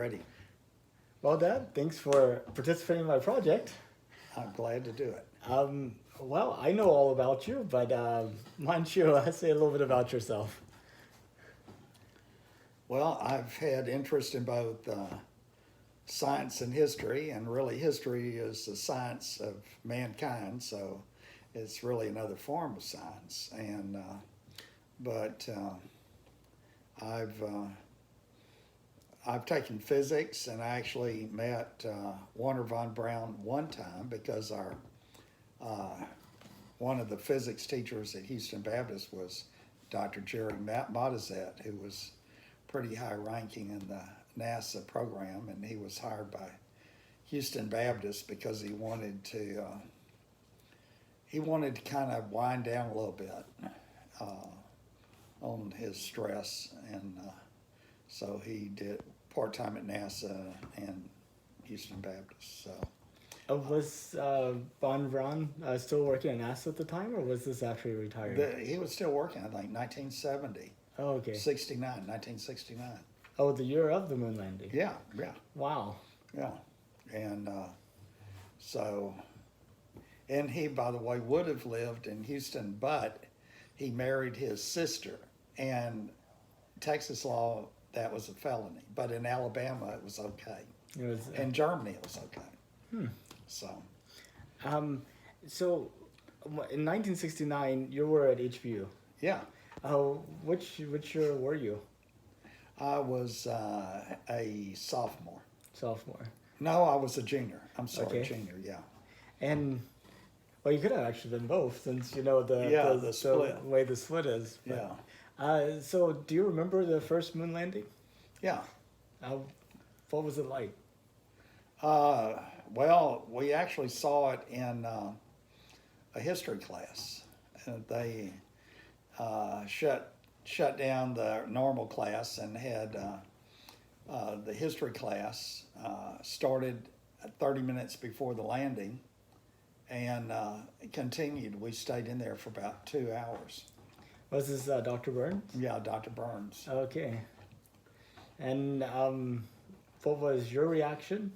Ready. Well, Dad, thanks for participating in my project. I'm glad to do it. Well, I know all about you, but why don't you say a little bit about yourself? Well, I've had interest in both science and history, and really, history is the science of mankind, so it's really another form of science. But I've I've taken physics, and I actually met Warner von Braun one time because our one of the physics teachers at Houston Baptist was Dr. Jerry Matazet, who was pretty high ranking in the NASA program, and he was hired by Houston Baptist because he wanted to kind of wind down a little bit on his stress, and so he did part time at NASA and Houston Baptist. So. Was Von Braun still working at NASA at the time, or was this after he retired? He was still working, I think, 1970. Oh, okay. 1969. Oh, the year of the moon landing. Yeah, yeah, Wow. yeah. And so, and he, by the way, would have lived in Houston, but he married his sister. And Texas law, that was a felony. But in Alabama, it was okay. It was. In Germany, it was okay. So, So, in 1969, you were at HBU. yeah, Oh, which year were you? I was a sophomore. Sophomore. No, I was a junior. I'm sorry, Okay. junior, yeah. And well, you could have actually been both, since you know The split. the way the split is. But, Yeah, so, do you remember the first moon landing? yeah. What was it like? Well, we actually saw it in a history class. They shut down the normal class and had the history class started 30 minutes before the landing, and it continued. We stayed in there for about 2 hours. Was this Dr. Burns? Yeah, Dr. Burns. Okay. And what was your reaction?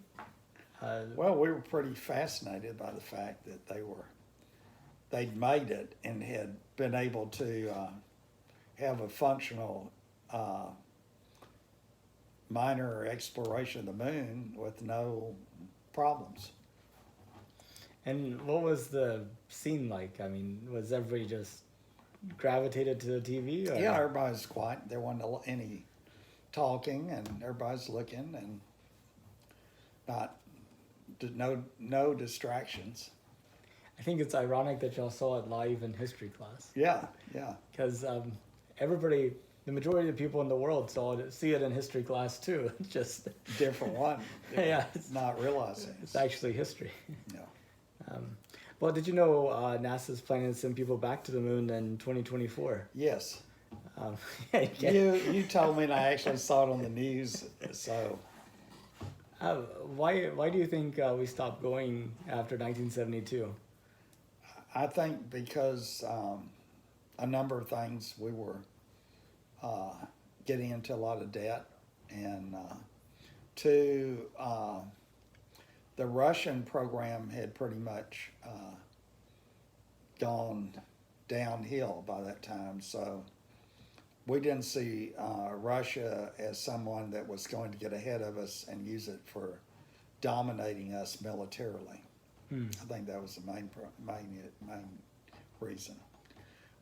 Well, we were pretty fascinated by the fact that they'd made it and had been able to have a functional minor exploration of the moon with no problems. And what was the scene like? I mean, was everybody just gravitated to the TV? Or? Yeah, everybody's quiet. There wasn't any talking, and everybody's looking, and no distractions. I think it's ironic that y'all saw it live in history class. Yeah, yeah, Because the majority of the people in the world see it in history class too. It's just, different one. yeah, Not realizing. it's actually history. Yeah. Well, did you know NASA's planning to send people back to the moon in 2024? Yes. Yeah, you can't- You told me, and I actually saw it on the news. So why do you think we stopped going after 1972? I think because a number of things, we were getting into a lot of debt, and two, the Russian program had pretty much gone downhill by that time. So we didn't see Russia as someone that was going to get ahead of us and use it for dominating us militarily. I think that was the main reason.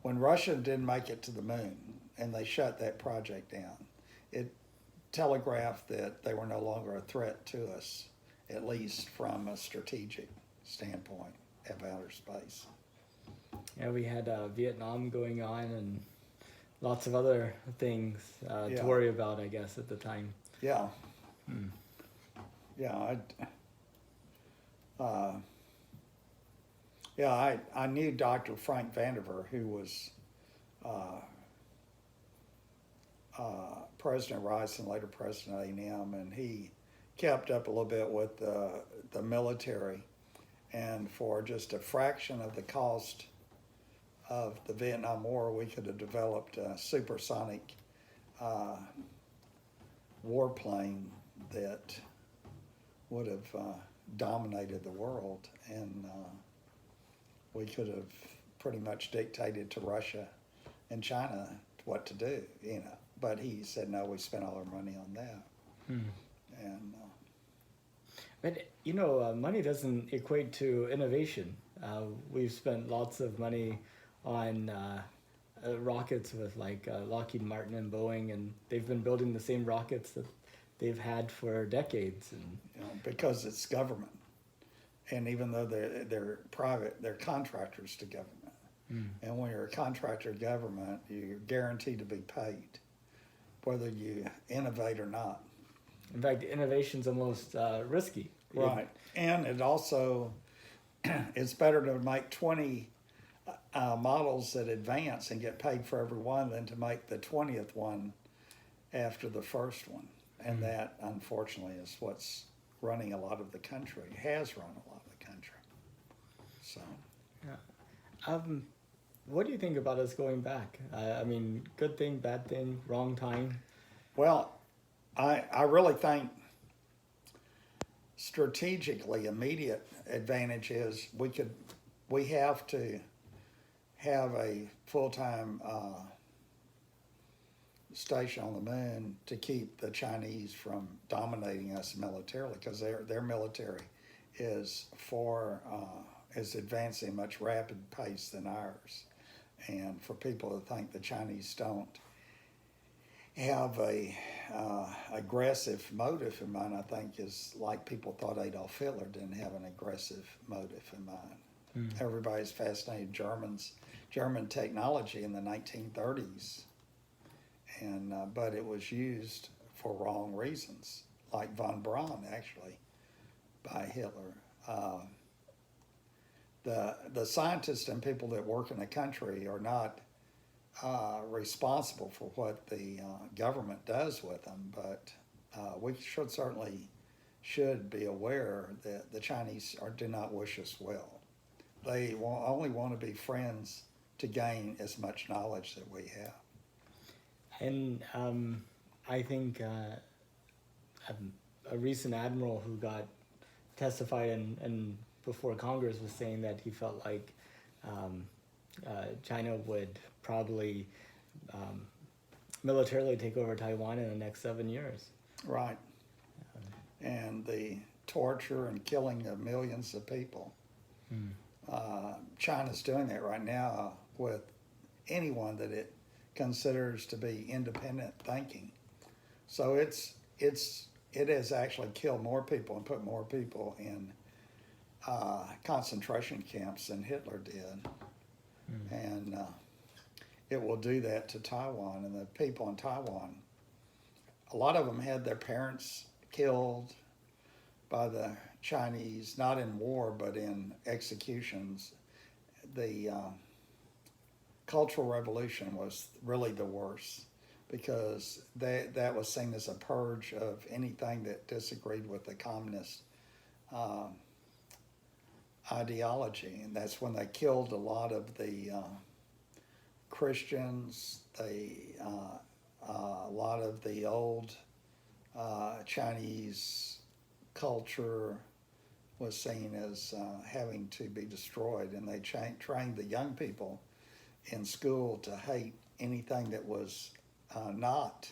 When Russia didn't make it to the moon and they shut that project down, it telegraphed that they were no longer a threat to us, at least from a strategic standpoint of outer space. Yeah, we had Vietnam going on and lots of other things to Yeah. worry about, I guess, at the time. Yeah. Yeah, I knew Dr. Frank Vandiver, who was President Rice and later President of A&M, and he kept up a little bit with the military, and for just a fraction of the cost of the Vietnam War, we could have developed a supersonic warplane that would have dominated the world, and we could have pretty much dictated to Russia and China what to do, you know. But he said, no, we spent all our money on that. And But money doesn't equate to innovation. We've spent lots of money on rockets with like Lockheed Martin and Boeing, and they've been building the same rockets that they've had for decades. And you know, because it's government, and even though they're private, they're contractors to government. And when you're a contractor to government, you're guaranteed to be paid, whether you innovate or not. in fact, innovation's almost risky. Right. And it also, it's better to make 20 models that advance and get paid for every one than to make the 20th one after the first one. And that, unfortunately, is what's running a lot of the country, has run a lot of the country. So, What do you think about us going back? I mean, good thing, bad thing, wrong time? well, I really think strategically immediate advantage is we have to have a full-time station on the moon to keep the Chinese from dominating us militarily, because their military is is advancing at a much rapid pace than ours. And for people to think the Chinese don't have a aggressive motive in mind, I think is like people thought Adolf Hitler didn't have an aggressive motive in mind. Everybody's fascinated German technology in the 1930s, and but it was used for wrong reasons, like von Braun actually by Hitler. The scientists and people that work in the country are not responsible for what the government does with them, but we certainly should be aware that the Chinese do not wish us well. They only want to be friends to gain as much knowledge that we have. And I think a recent admiral who got testified and before Congress was saying that he felt like China would probably militarily take over Taiwan in the next 7 years. Right. And the torture and killing of millions of people. China's doing that right now with anyone that it considers to be independent thinking. So it has actually killed more people and put more people in concentration camps than Hitler did. And it will do that to Taiwan. And the people in Taiwan, a lot of them had their parents killed by the Chinese, not in war, but in executions. The Cultural Revolution was really the worst, because that was seen as a purge of anything that disagreed with the communist ideology. And that's when they killed a lot of the Christians, a lot of the old Chinese culture was seen as having to be destroyed, and they trained the young people in school to hate anything that was not,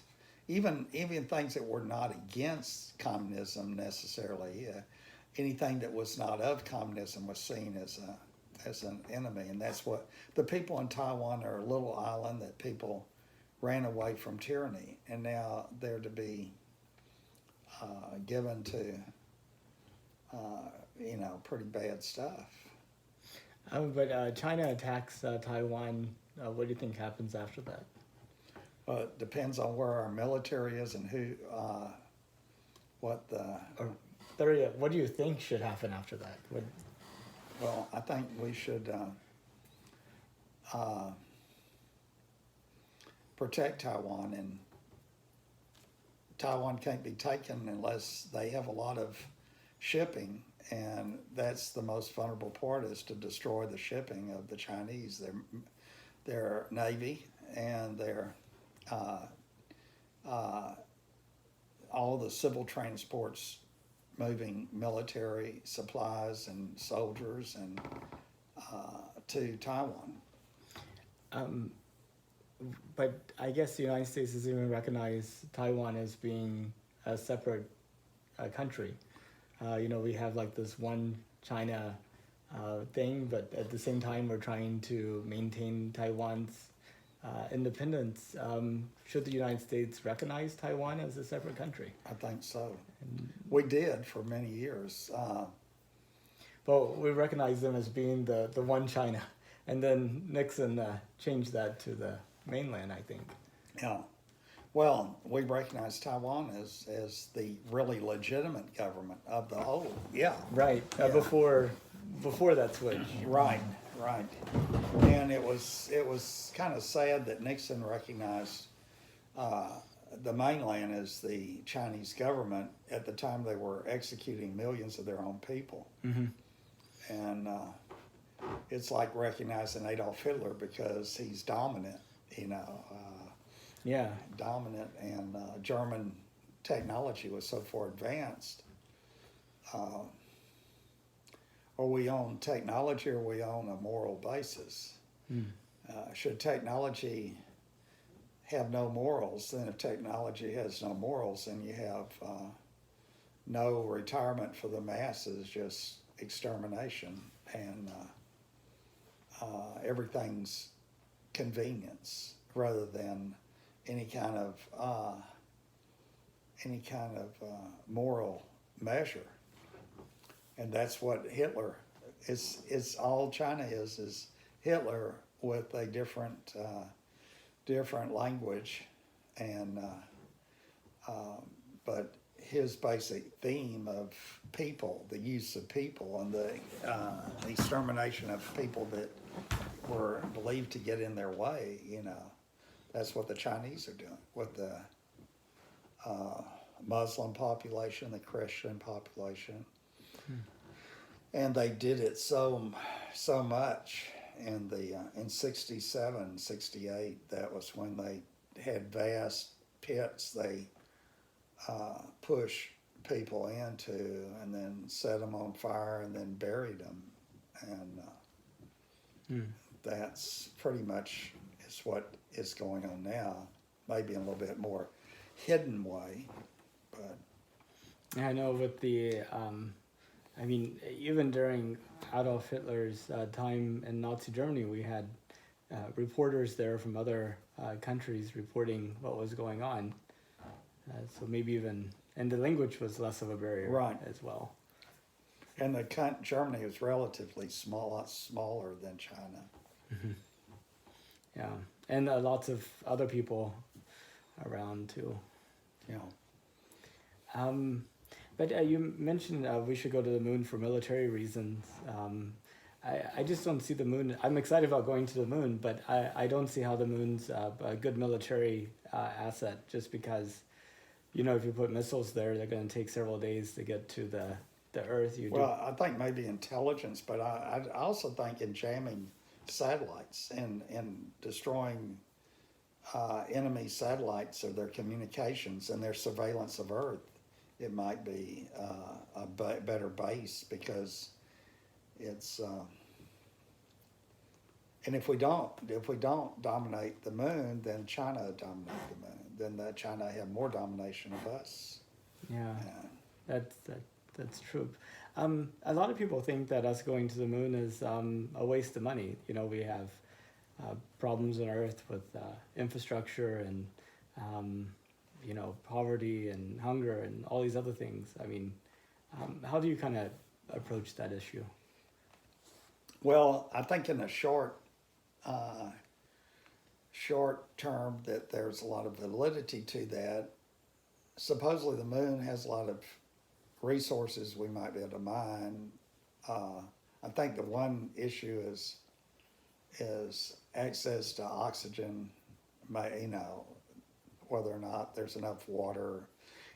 even things that were not against communism necessarily. Anything that was not of communism was seen as an enemy, and that's what the people in Taiwan are. A little island that people ran away from tyranny, and now they're to be given to pretty bad stuff. But China attacks Taiwan. What do you think happens after that? It depends on where our military is and who, what do you think should happen after that? Well, I think we should protect Taiwan, and Taiwan can't be taken unless they have a lot of shipping, and that's the most vulnerable part, is to destroy the shipping of the Chinese, their navy and their all the civil transports moving military supplies and soldiers and to Taiwan. But I guess the United States has even recognized Taiwan as being a separate country. We have like this one China thing, but at the same time, we're trying to maintain Taiwan's independence. Should the United States recognize Taiwan as a separate country? I think so. We did for many years. Well, we recognize them as being the one China, and then Nixon changed that to the mainland, I think. Yeah. Well, we recognize Taiwan as the really legitimate government of the whole. Yeah. Right. Yeah. Before that switch. Right. And it was kind of sad that Nixon recognized the mainland as the Chinese government at the time they were executing millions of their own people. Mm-hmm. And it's like recognizing Adolf Hitler because he's dominant, Yeah. dominant, and German technology was so far advanced. Or we own technology or we own a moral basis. Should technology have no morals, then if technology has no morals, then you have no retirement for the masses, just extermination, and everything's convenience rather than any kind of moral measure. And that's what Hitler is. All China is Hitler with a different language, and but his basic theme of people, the use of people, and the extermination of people that were believed to get in their way. That's what the Chinese are doing with the Muslim population, the Christian population. And they did it so much in 67, 68. That was when they had vast pits they push people into and then set them on fire and then buried them. And that's pretty much is what is going on now, maybe in a little bit more hidden way. But I know with the, even during Adolf Hitler's time in Nazi Germany, we had reporters there from other countries reporting what was going on. So maybe and the language was less of a barrier, right, as well. And Germany was relatively small, a lot smaller than China. Mm-hmm. Yeah, and lots of other people around too. Yeah. But you mentioned we should go to the moon for military reasons. I just don't see the moon. I'm excited about going to the moon, but I don't see how the moon's a good military asset, just because, if you put missiles there, they're going to take several days to get to the Earth. I think maybe intelligence, but I also think in jamming satellites and destroying enemy satellites or their communications and their surveillance of Earth, it might be a better base, because it's and if we don't dominate the moon, then China dominate the moon. Then China have more domination of us. Yeah, that's true. A lot of people think that us going to the moon is a waste of money. We have problems on Earth with infrastructure and poverty and hunger and all these other things. How do you kind of approach that issue? Well, I think in the short term that there's a lot of validity to that. Supposedly the moon has a lot of resources we might be able to mine. I think the one issue is access to oxygen, whether or not there's enough water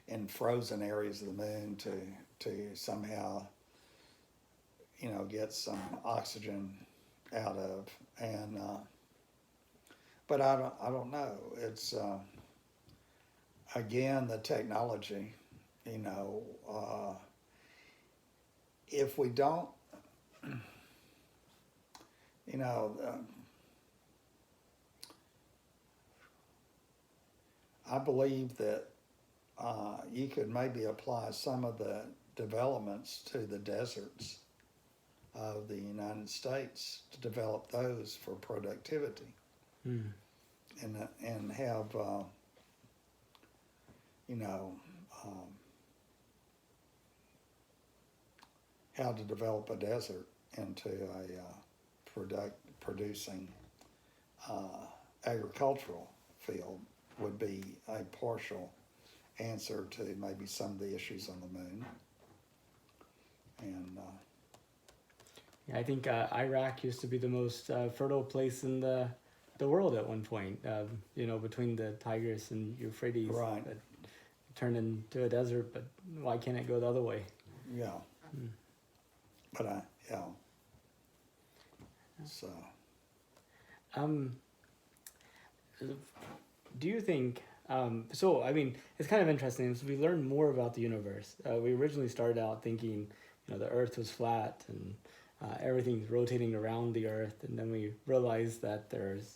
in frozen areas of the moon to somehow, get some oxygen out of. And but I don't know. It's again, the technology, if we don't, you know, I believe that you could maybe apply some of the developments to the deserts of the United States to develop those for productivity and have, how to develop a desert into a producing agricultural field would be a partial answer to maybe some of the issues on the moon. And Yeah, I think Iraq used to be the most fertile place in the world at one point. Between the Tigris and Euphrates, Right. It turned into a desert. But why can't it go the other way? yeah, but yeah. So Do you think? So I mean, it's kind of interesting. As we learn more about the universe, we originally started out thinking, the Earth was flat and everything's rotating around the Earth, and then we realized that there's,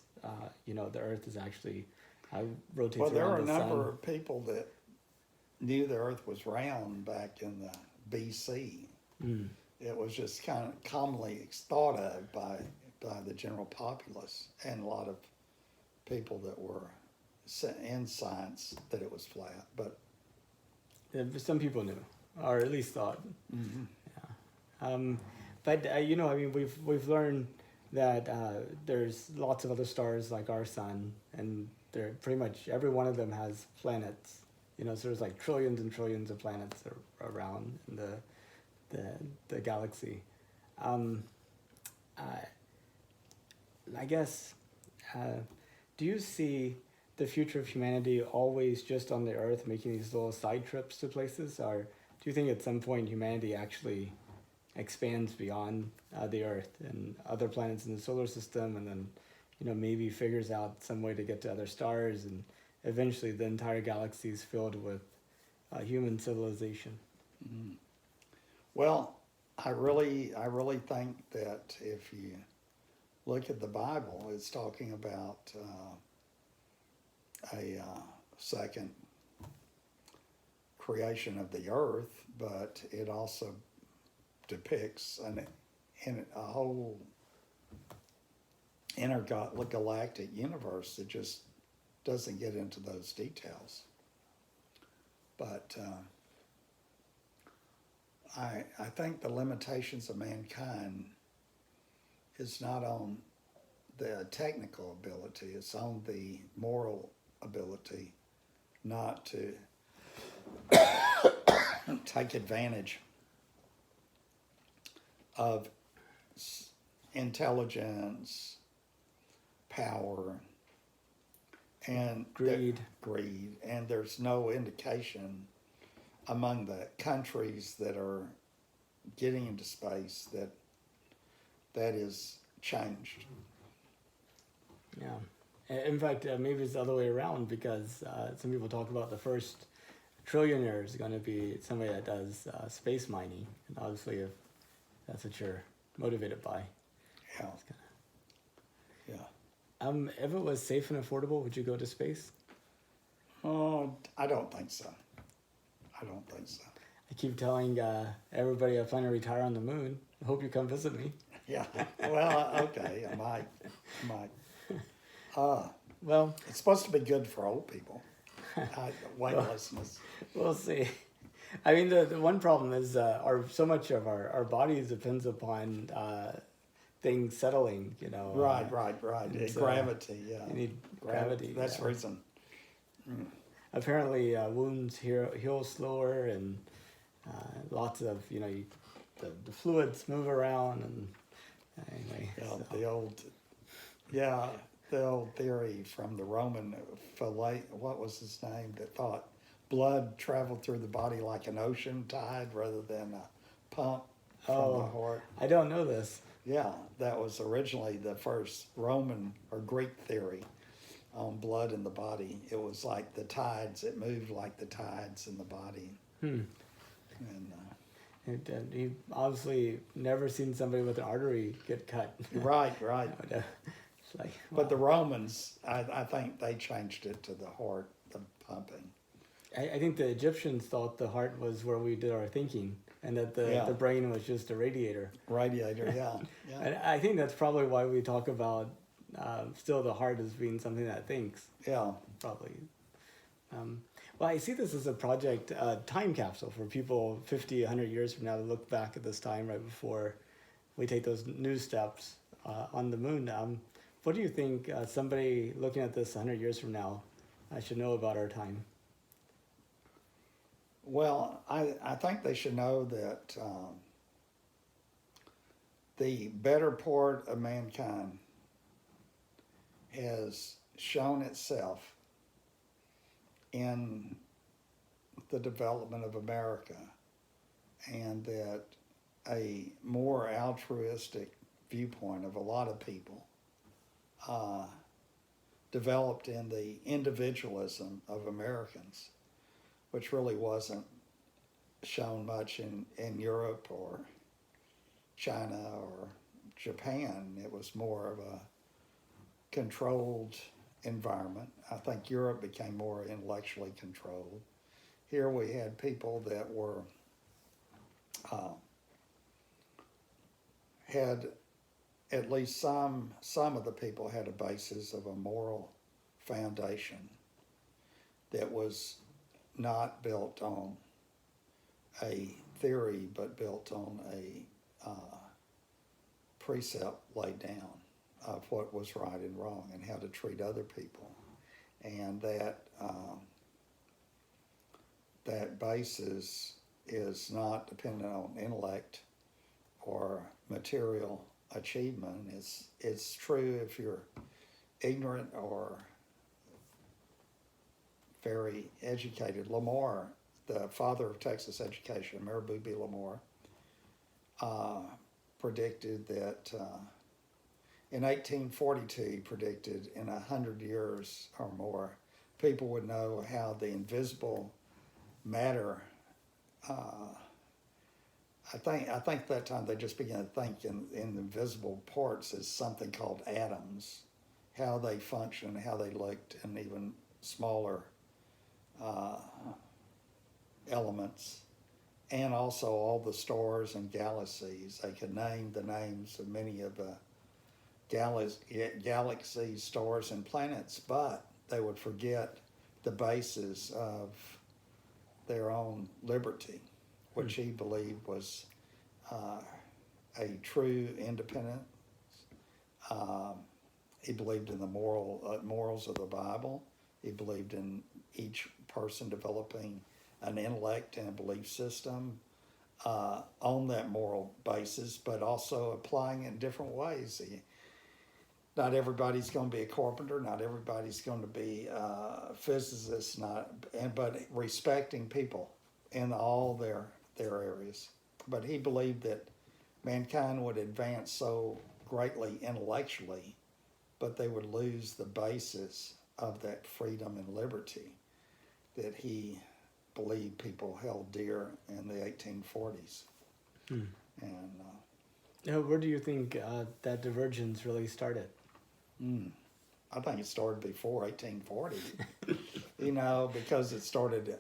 the Earth is actually rotates well, there around were a the sun. number of people that knew the Earth was round back in the BC. It was just kind of commonly thought of by the general populace and a lot of people that were in science that it was flat. But Some people knew, or at least thought. But we've learned that there's lots of other stars like our sun, and they're pretty much every one of them has planets. So there's like trillions and trillions of planets around in the galaxy. I guess, do you see the future of humanity always just on the Earth, making these little side trips to places, or do you think at some point humanity actually expands beyond the Earth and other planets in the solar system, and then maybe figures out some way to get to other stars, and eventually the entire galaxy is filled with human civilization? well, I really think that if you look at the Bible, it's talking about a second creation of the earth, but it also depicts a whole intergalactic universe that just doesn't get into those details. But I think the limitations of mankind is not on the technical ability, it's on the moral ability not to take advantage of intelligence, power, and Greed. And there's no indication among the countries that are getting into space that is changed. Yeah. In fact, maybe it's the other way around, because some people talk about the first trillionaire is going to be somebody that does space mining, and obviously if that's what you're motivated by. Yeah. If it was safe and affordable, would you go to space? Oh, I don't think so. I keep telling everybody I plan to retire on the moon. I hope you come visit me. Yeah. Well, okay. I might. Well, It's supposed to be good for old people. Weightlessness. we'll see. I mean, the one problem is so much of our bodies depends upon things settling, Right. So, Gravity, yeah. You need gravity. That's the yeah. reason. Apparently, wounds heal slower, and lots of, the fluids move around, and anyway. Yeah, So. the old theory from the Roman what was his name, that thought blood traveled through the body like an ocean tide rather than a pump from the heart. I don't know this. Yeah, that was originally the first Roman or Greek theory. on blood in the body. It was like the tides. It moved like the tides in the body. Hmm. And And he obviously never seen somebody with an artery get cut. right, right. It's like, But the wow. Romans, I think they changed it to the heart, the pumping. I think the Egyptians thought the heart was where we did our thinking, and that the brain was just a radiator. Radiator, yeah, yeah, And I think that's probably why we talk about still the heart as being something that thinks, yeah. probably. Well, I see this as a project, time capsule for people 50, 100 years from now to look back at this time right before we take those new steps on the moon. What do you think somebody looking at this 100 years from now should know about our time? Well, I think they should know that the better part of mankind has shown itself in the development of America, and that a more altruistic viewpoint of a lot of people developed in the individualism of Americans, which really wasn't shown much in Europe or China or Japan. It was more of a controlled environment. I think Europe became more intellectually controlled. Here we had people that were had at least some of the people had a basis of a moral foundation that was not built on a theory, but built on a precept laid down of what was right and wrong and how to treat other people. And that that basis is not dependent on intellect or material achievement. It's true if you're ignorant or very educated. Lamar, the father of Texas education, Marabou B. Lamar, predicted that in 1842, he predicted in 100 years or more, people would know how the invisible matter. I think that time they just began to think in invisible parts as something called atoms, how they function, how they looked, and even smaller elements, and also all the stars and galaxies. They could name the names of many of the galaxies, stars, and planets, but they would forget the basis of their own liberty, which he believed was a true independence. He believed in the morals of the Bible. He believed in each person developing an intellect and a belief system on that moral basis, but also applying it in different ways. Not everybody's going to be a carpenter. Not everybody's going to be a physicist. But respecting people in all their areas. But he believed that mankind would advance so greatly intellectually, but they would lose the basis of that freedom and liberty that he believed people held dear in the 1840s. And where do you think that divergence really started? I think it started before 1840, because it started,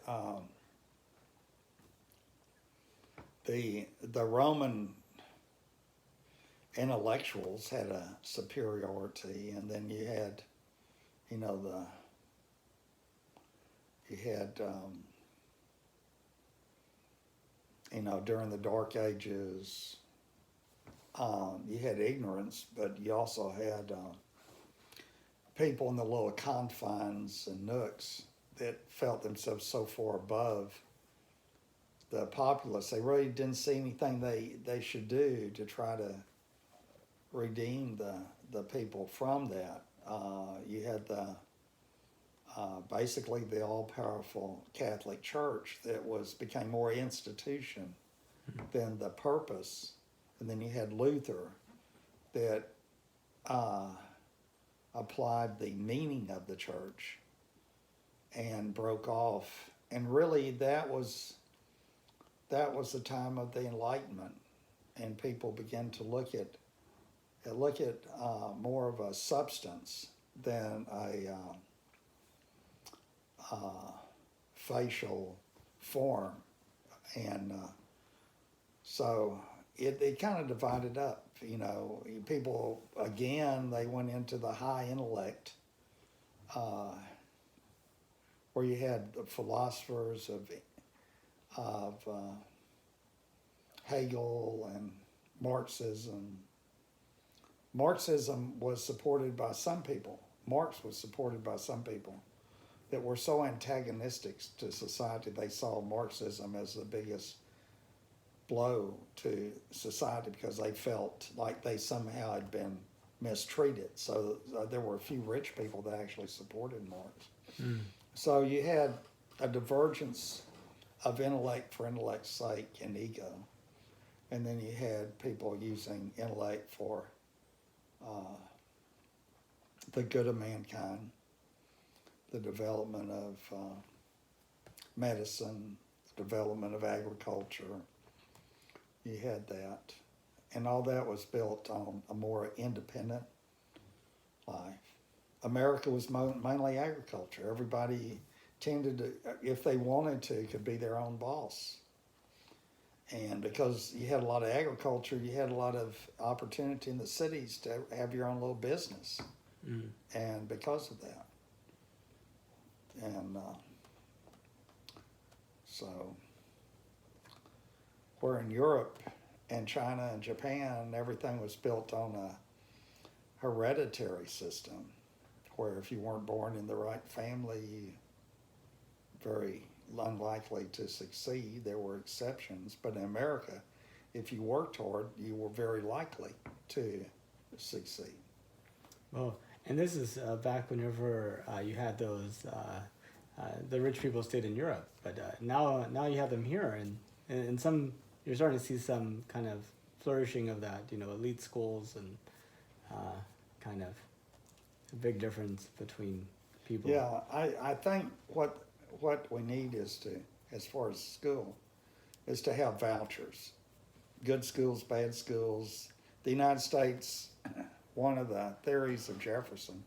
the Roman intellectuals had a superiority, and then you had, during the Dark Ages, you had ignorance, but you also had people in the little confines and nooks that felt themselves so far above the populace. They really didn't see anything they should do to try to redeem the people from that. You had basically the all-powerful Catholic Church that became more institution than the purpose. And then you had Luther that applied the meaning of the church and broke off. And really, that was the time of the Enlightenment, and people began to look at more of a substance than a facial form, and so it kind of divided up. You know, people again, they went into the high intellect, where you had the philosophers of Hegel and Marxism. Marxism was supported by some people. Marx was supported by some people that were so antagonistic to society. They saw Marxism as the biggest blow to society because they felt like they somehow had been mistreated. So there were a few rich people that actually supported Marx. Mm. So you had a divergence of intellect for intellect's sake and ego. And then you had people using intellect for the good of mankind, the development of medicine, the development of agriculture. You had that. And all that was built on a more independent life. America was mainly agriculture. Everybody tended to, if they wanted to, could be their own boss. And because you had a lot of agriculture, you had a lot of opportunity in the cities to have your own little business. Mm. And because of that. And so, where in Europe and China and Japan, everything was built on a hereditary system, where if you weren't born in the right family, very unlikely to succeed. There were exceptions, but in America, if you worked hard, you were very likely to succeed. Well, and this is back whenever you had those, the rich people stayed in Europe, but now you have them here, and some, you're starting to see some kind of flourishing of that, you know, elite schools and kind of a big difference between people. Yeah, I think what we need is to, as far as school, is to have vouchers. Good schools, bad schools. The United States, one of the theories of Jefferson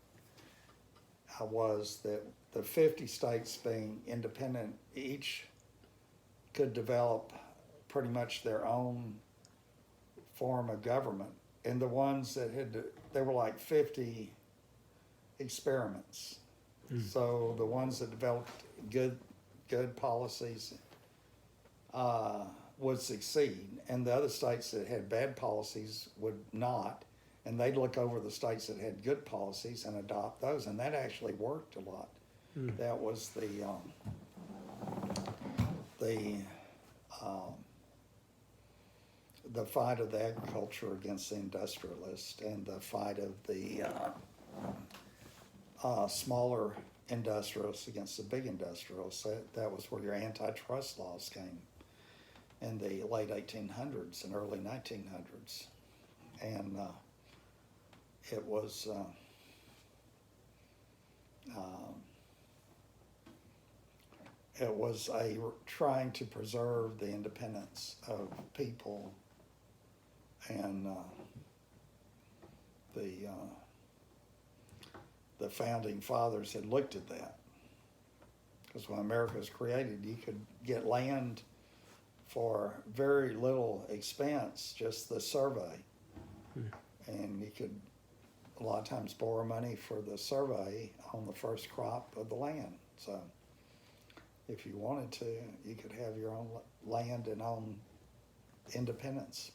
was that the 50 states being independent, each could develop pretty much their own form of government. And the ones that there were like 50 experiments. Mm. So the ones that developed good policies would succeed, and the other states that had bad policies would not, and they'd look over the states that had good policies and adopt those, and that actually worked a lot. Mm. That was the fight of the agriculture against the industrialists, and the fight of the smaller industrialists against the big industrialists. That was where your antitrust laws came in the late 1800s and early 1900s. And it was trying to preserve the independence of people, and the founding fathers had looked at that. Because when America was created, you could get land for very little expense, just the survey. Hmm. And you could a lot of times borrow money for the survey on the first crop of the land. So if you wanted to, you could have your own land and own independence.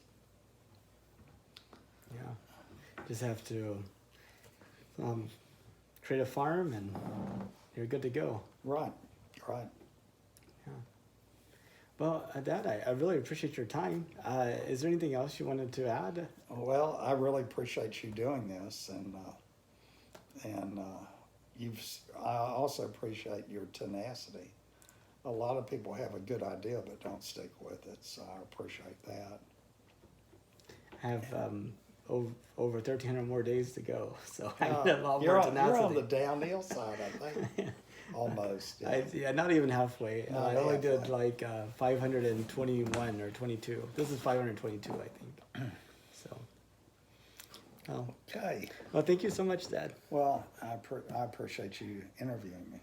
Yeah, just have to create a farm and you're good to go. Right. Yeah. Well, Dad, I really appreciate your time. Is there anything else you wanted to add? Well, I really appreciate you doing this, and I also appreciate your tenacity. A lot of people have a good idea but don't stick with it, so I appreciate that. I have over 1,300 more days to go. So I Uh, need a lot you're more on, you're on the tenacity. downhill side, I think. Almost. Yeah. Yeah, not even halfway. Not I only did halfway. like 521 or 22. This is 522, I think. So, well, Okay. well, thank you so much, Dad. Well, I appreciate you interviewing me.